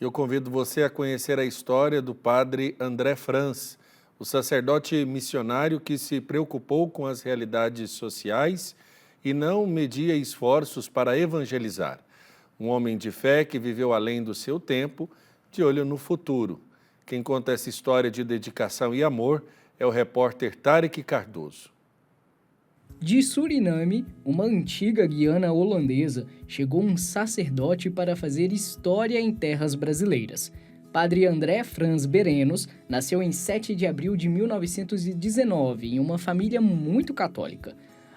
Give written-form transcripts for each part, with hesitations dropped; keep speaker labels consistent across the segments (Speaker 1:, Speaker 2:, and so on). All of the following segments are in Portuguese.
Speaker 1: Eu convido você a conhecer a história do padre André Franz, o sacerdote missionário que se preocupou com as realidades sociais e não media esforços para evangelizar. Um homem de fé que viveu além do seu tempo, de olho no futuro. Quem conta essa história de dedicação e amor é o repórter Tarek Cardoso.
Speaker 2: De Suriname, uma antiga Guiana holandesa, chegou um sacerdote para fazer história em terras brasileiras. Padre André Franz Berenos nasceu em 7 de abril de 1919 em uma família muito católica.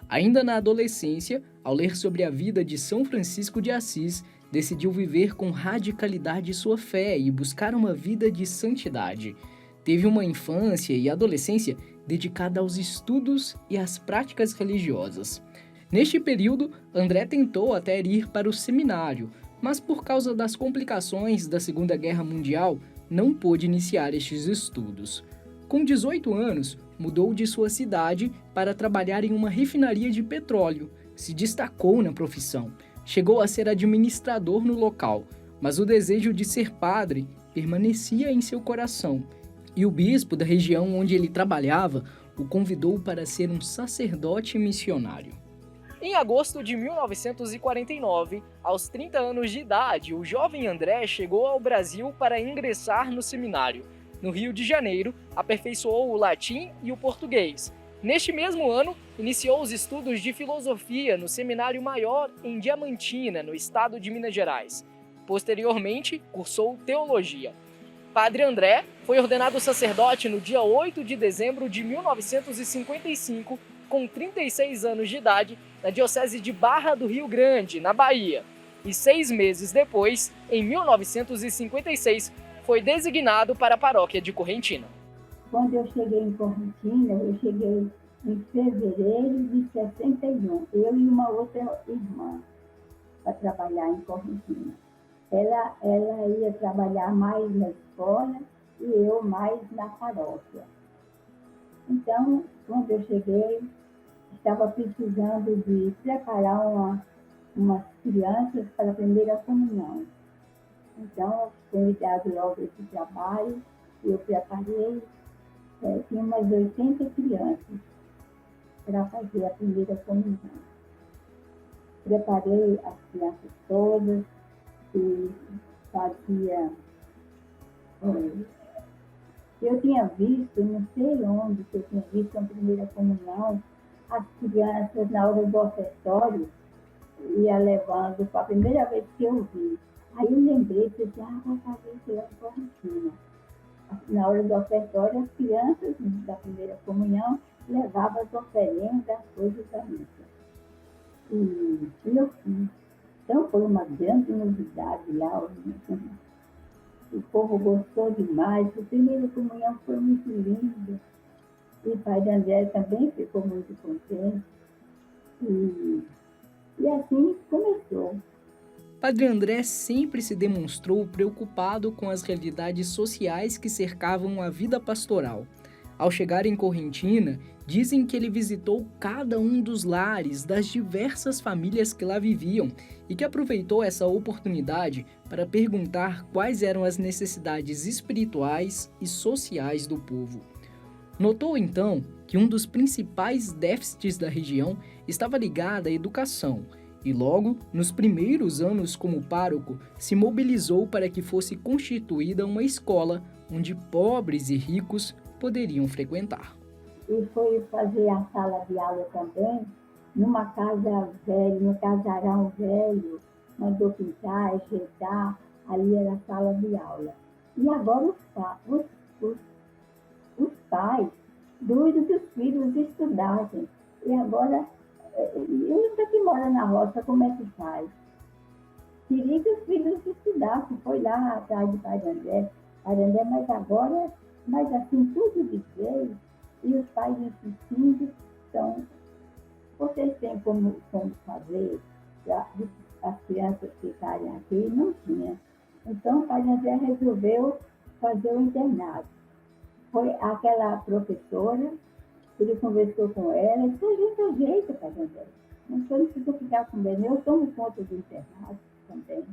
Speaker 2: Ainda na adolescência, ao ler sobre a vida de São Francisco de Assis, decidiu viver com radicalidade sua fé e buscar uma vida de santidade. Teve uma infância e adolescência dedicada aos estudos e às práticas religiosas. Neste período, André tentou até ir para o seminário, mas por causa das complicações da Segunda Guerra Mundial, não pôde iniciar estes estudos. Com 18 anos, mudou de sua cidade para trabalhar em uma refinaria de petróleo. Se destacou na profissão. Chegou a ser administrador no local, mas o desejo de ser padre permanecia em seu coração. E o bispo da região onde ele trabalhava o convidou para ser um sacerdote missionário. Em agosto de 1949, aos 30 anos de idade, o jovem André chegou ao Brasil para ingressar no seminário. No Rio de Janeiro, aperfeiçoou o latim e o português. Neste mesmo ano, iniciou os estudos de filosofia no Seminário Maior em Diamantina, no estado de Minas Gerais. Posteriormente, cursou teologia. Padre André foi ordenado sacerdote no dia 8 de dezembro de 1955, com 36 anos de idade, na Diocese de Barra do Rio Grande, na Bahia. E 6 meses depois, em 1956, foi designado para a paróquia de Correntina.
Speaker 3: Quando eu cheguei em Correntina, eu cheguei em fevereiro de 61, eu e uma outra irmã, para trabalhar em Correntina. Ela ia trabalhar mais na escola e eu mais na paróquia. Então, quando eu cheguei, estava precisando de preparar umas crianças para a primeira comunhão. Então, foi me dado logo esse trabalho, eu preparei, tinha umas 80 crianças para fazer a primeira comunhão. Preparei as crianças todas, e fazia. Eu tinha visto, não sei onde, que eu tinha visto a primeira comunhão, as crianças na hora do ofertório, ia levando, foi a primeira vez que eu vi. Aí eu lembrei, pensei, vou fazer isso lá em Correntina. Na hora do ofertório, as crianças da primeira comunhão levavam as oferendas, as coisas da missa. E eu fiz. Então foi uma grande novidade lá. O povo gostou demais. A primeira comunhão foi muito linda. E o Padre André também ficou muito contente. E assim começou.
Speaker 2: Padre André sempre se demonstrou preocupado com as realidades sociais que cercavam a vida pastoral. Ao chegar em Correntina, dizem que ele visitou cada um dos lares das diversas famílias que lá viviam e que aproveitou essa oportunidade para perguntar quais eram as necessidades espirituais e sociais do povo. Notou então que um dos principais déficits da região estava ligado à educação e logo, nos primeiros anos como pároco, se mobilizou para que fosse constituída uma escola onde pobres e ricos poderiam frequentar.
Speaker 3: E foi fazer a sala de aula também numa casa velha, no casarão velho, mandou pintar, ajeitar, ali era a sala de aula. E agora os pais doidos que os filhos estudassem. E agora, eu que mora na roça, como é que faz? Queria que os filhos estudassem, foi lá atrás do Padre André, mas agora, mas assim, tudo de vez, e os pais insistindo, então, vocês têm como fazer para as crianças ficarem aqui? Não tinha. Então, o Padre André resolveu fazer o internato. Foi aquela professora, ele conversou com ela, e disse, a gente ajeita, Padre André. Não precisa ficar com medo, eu tomo conta do internato também.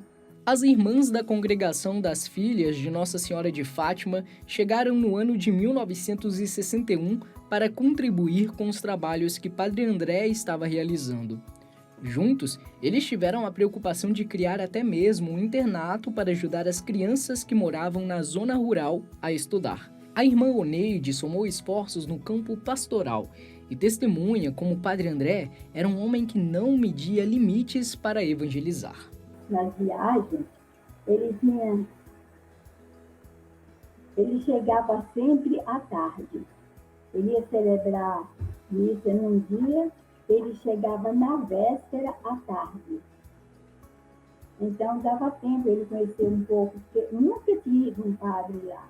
Speaker 2: As irmãs da Congregação das Filhas de Nossa Senhora de Fátima chegaram no ano de 1961 para contribuir com os trabalhos que Padre André estava realizando. Juntos, eles tiveram a preocupação de criar até mesmo um internato para ajudar as crianças que moravam na zona rural a estudar. A irmã Oneide somou esforços no campo pastoral e testemunha como o Padre André era um homem que não media limites para evangelizar.
Speaker 3: Nas viagens, ele chegava sempre à tarde. Ele ia celebrar missa num dia, ele chegava na véspera à tarde. Então dava tempo ele conhecer um pouco, porque nunca tinha ido um padre lá.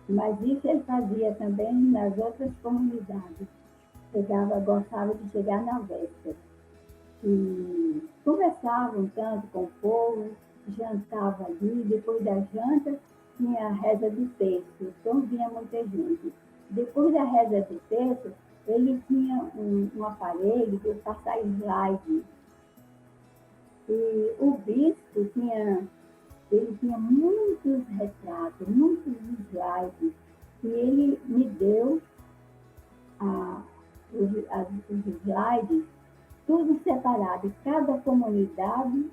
Speaker 3: Mas isso ele fazia também nas outras comunidades. Gostava de chegar na véspera. E conversavam tanto com o povo, jantava ali, depois da janta tinha a reza do terço, então vinha muita gente. Depois da reza do terço, ele tinha um aparelho de passar slide. E o bispo tinha muitos retratos, muitos slides, e ele me deu os slides, tudo separado, cada comunidade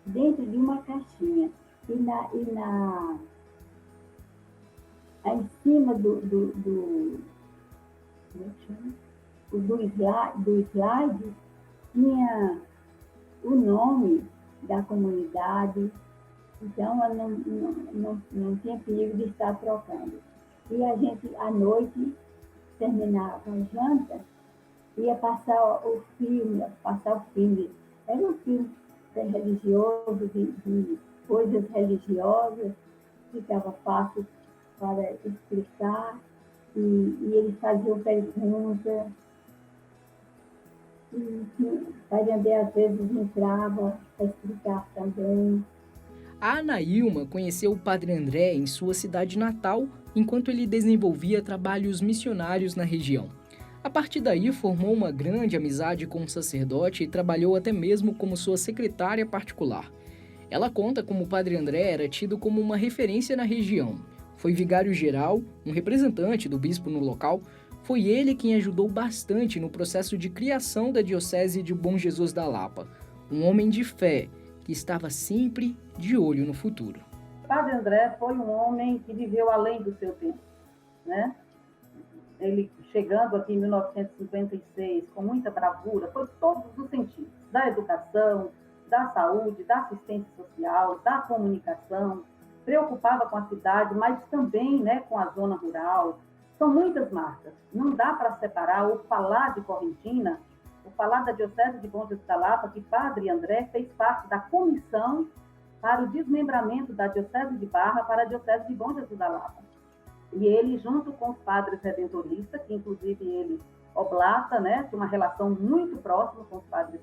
Speaker 3: dentro de uma caixinha. Em cima do slide tinha o nome da comunidade, então eu não tinha perigo de estar trocando. E a gente, à noite, terminava a janta, ia passar o filme. Era um filme religioso, de coisas religiosas, ficava fácil para explicar, e eles faziam perguntas. E o Padre André às vezes entrava para explicar também.
Speaker 2: A Anaílma conheceu o Padre André em sua cidade natal, enquanto ele desenvolvia trabalhos missionários na região. A partir daí, formou uma grande amizade com o sacerdote e trabalhou até mesmo como sua secretária particular. Ela conta como o Padre André era tido como uma referência na região. Foi vigário-geral, um representante do bispo no local. Foi ele quem ajudou bastante no processo de criação da Diocese de Bom Jesus da Lapa. Um homem de fé, que estava sempre de olho no futuro.
Speaker 4: Padre André foi um homem que viveu além do seu tempo, né? Ele chegando aqui em 1956 com muita bravura, foi todos os sentidos, da educação, da saúde, da assistência social, da comunicação, preocupava com a cidade, mas também, né, com a zona rural. São muitas marcas, não dá para separar ou falar de Correntina, ou falar da Diocese de Bom Jesus da Lapa, que Padre André fez parte da comissão para o desmembramento da Diocese de Barra para a Diocese de Bom Jesus da Lapa. E ele, junto com os padres redentoristas, que inclusive ele oblata, né, tem uma relação muito próxima com os padres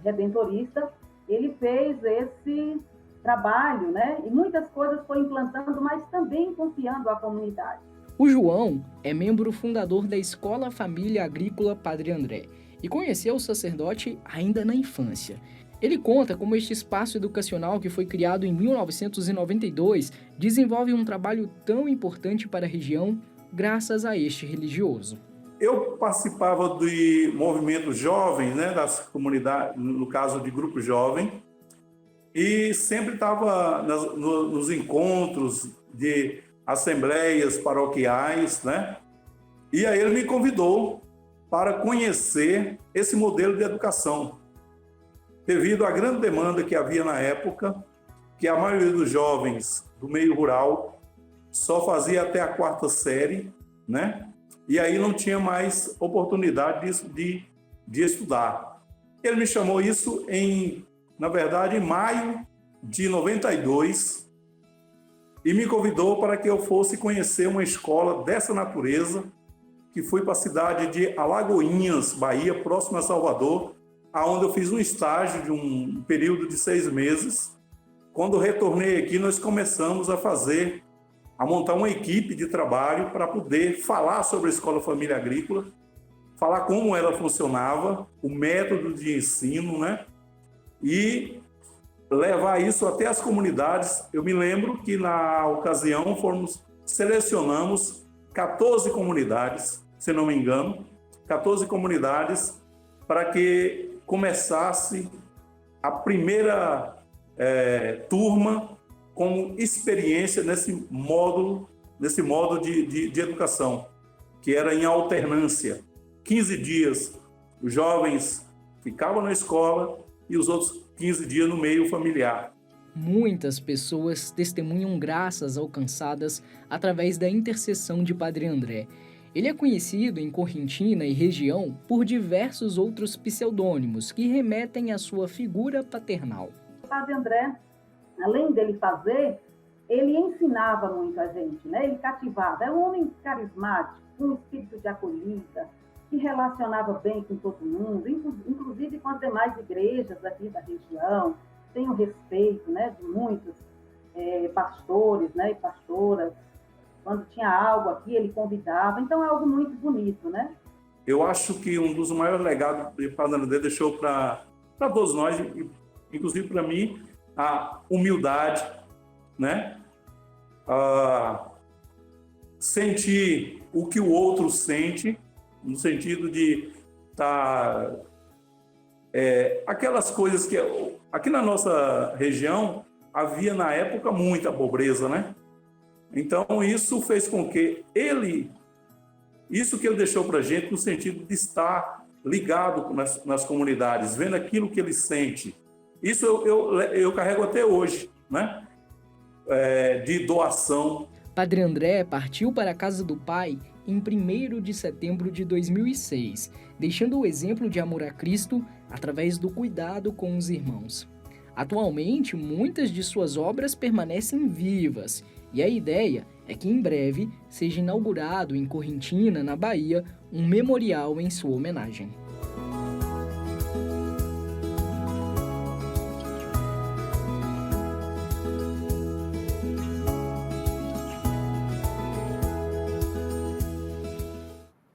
Speaker 4: redentoristas, ele fez esse trabalho, né, e muitas coisas foi implantando, mas também confiando à comunidade.
Speaker 2: O João é membro fundador da Escola Família Agrícola Padre André e conheceu o sacerdote ainda na infância. Ele conta como este espaço educacional, que foi criado em 1992, desenvolve um trabalho tão importante para a região graças a este religioso.
Speaker 5: Eu participava de movimentos jovens, né, das comunidades, no caso de grupo jovem, e sempre estava nos encontros de assembleias paroquiais, né? E aí ele me convidou para conhecer esse modelo de educação, devido à grande demanda que havia na época, que a maioria dos jovens do meio rural só fazia até a 4ª série, né? E aí não tinha mais oportunidade de estudar. Ele me chamou isso na verdade, em maio de 92, e me convidou para que eu fosse conhecer uma escola dessa natureza, que foi para a cidade de Alagoinhas, Bahia, próximo a Salvador, onde eu fiz um estágio de um período de 6 meses. Quando retornei aqui, nós começamos a montar uma equipe de trabalho para poder falar sobre a Escola Família Agrícola, falar como ela funcionava, o método de ensino, né? E levar isso até as comunidades. Eu me lembro que na ocasião selecionamos 14 comunidades, se não me engano, 14 comunidades para que começasse a primeira turma como experiência nesse modo de educação, que era em alternância. 15 dias os jovens ficavam na escola e os outros 15 dias no meio familiar.
Speaker 2: Muitas pessoas testemunham graças alcançadas através da intercessão de Padre André. Ele é conhecido em Correntina e região por diversos outros pseudônimos que remetem à sua figura paternal.
Speaker 4: O Padre André, além dele fazer, ele ensinava muito a gente, né? Ele cativava. Era um homem carismático, com um espírito de acolhida, que relacionava bem com todo mundo, inclusive com as demais igrejas aqui da região. Tem o respeito, né, de muitos pastores, né, e pastoras. Quando tinha algo aqui, ele convidava. Então, é algo muito bonito, né?
Speaker 5: Eu acho que um dos maiores legados que o Padre André deixou para todos nós, inclusive para mim, a humildade, né? Sentir o que o outro sente, no sentido de estar... aquelas coisas que... Aqui na nossa região, havia na época muita pobreza, né? Então, isso fez com que isso que ele deixou para a gente, no sentido de estar ligado nas comunidades, vendo aquilo que ele sente. Isso eu carrego até hoje, né? De doação.
Speaker 2: Padre André partiu para a casa do Pai em 1º de setembro de 2006, deixando o exemplo de amor a Cristo através do cuidado com os irmãos. Atualmente, muitas de suas obras permanecem vivas e a ideia é que em breve seja inaugurado em Correntina, na Bahia, um memorial em sua homenagem.